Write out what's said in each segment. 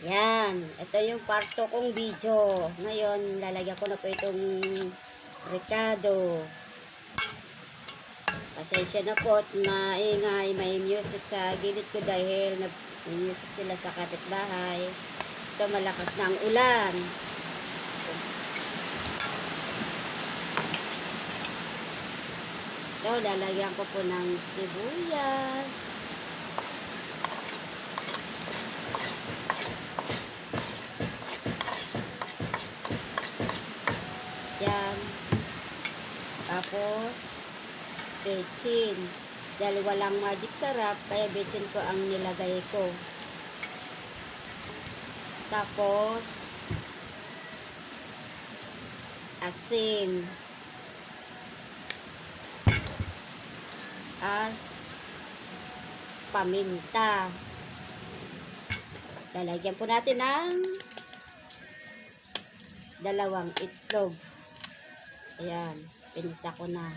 Yan. Ito yung parto kong video. Ngayon, lalagyan ko na po itong Ricardo. Pasensya na po at maingay, may music sa gilid ko dahil may music sila sa kapitbahay. Ito, malakas na ang ulan. Ito, lalagyan ko po ng sibuyas. Yan. Tapos, bechin. Dahil walang magic sarap, kaya bechin ko ang nilagay ko. Tapos, asin. Paminta. Lalagyan po natin ng 2 itlog. Ayan, pinisa ko na.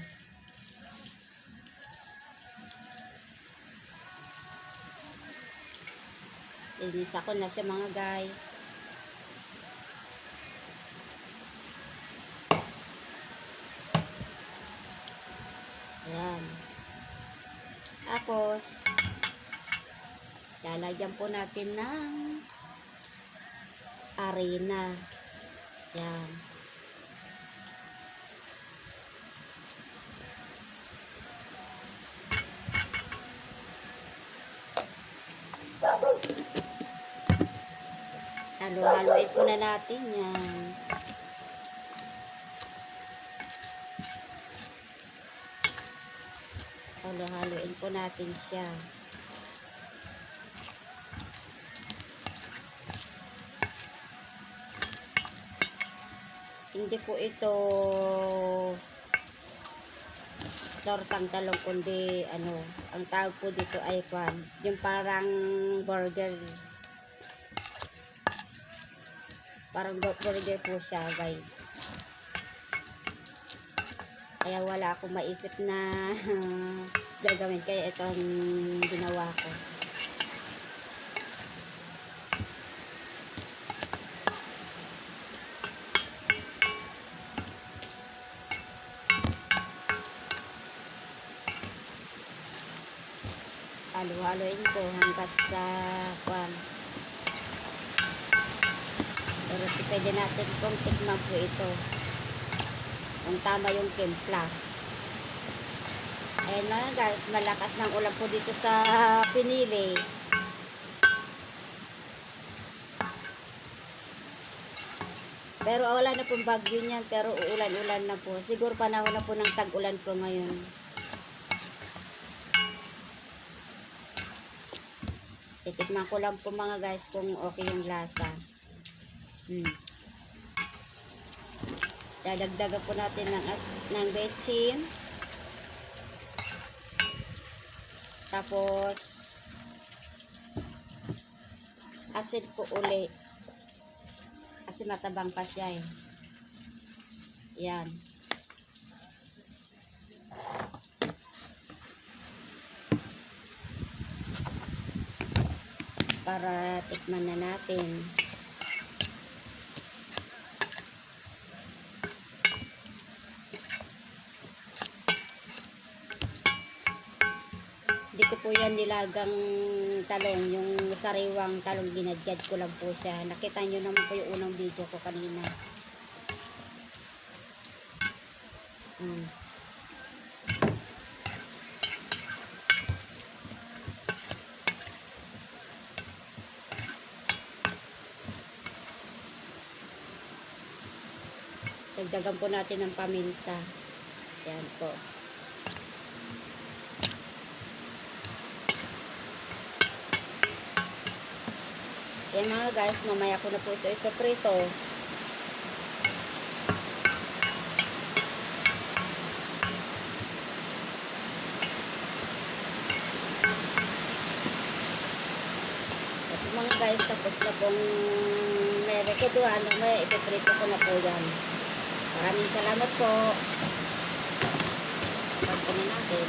Pinisa ko na siya mga guys. Ayan. Tapos, lalagyan po natin ng arena. Yan. Halo-haloin po na natin yan. Halo-haloin po natin siya. Hindi po ito tortang talong, kundi ang tawag po dito ay yung parang burger. Parang burger po siya guys. Kaya wala akong maisip na gagawin, kaya ito ang ginawa ko. Halo-haloin ko hanggat sa pero pwede natin kung tikman po ito kung tama yung timpla. Ayan mga guys, malakas ng ulan po dito sa Pinili. Pero wala na pong bagyo niyan, pero uulan-ulan na po. Siguro panahon na po ng tag-ulan po ngayon. Titikman ko lang po mga guys kung okay yung lasa. Dadagdagan po natin ng bechin. Tapos asin po uli. Kasi matabang pa siya eh. Yan. Para tikman na natin. Hindi ko po yan nilagang talong, yung sariwang talong, ginadjad ko lang po siya. Nakita nyo naman po yung unang video ko kanina. Dagdagan po natin ng paminta. Yan po. Yan mga guys, mamaya ko na po ito ipaprito. Ito mga guys, tapos na pong may rekeduhan, may ipaprito ko na po yan. Maraming salamat po. Pagpunin natin.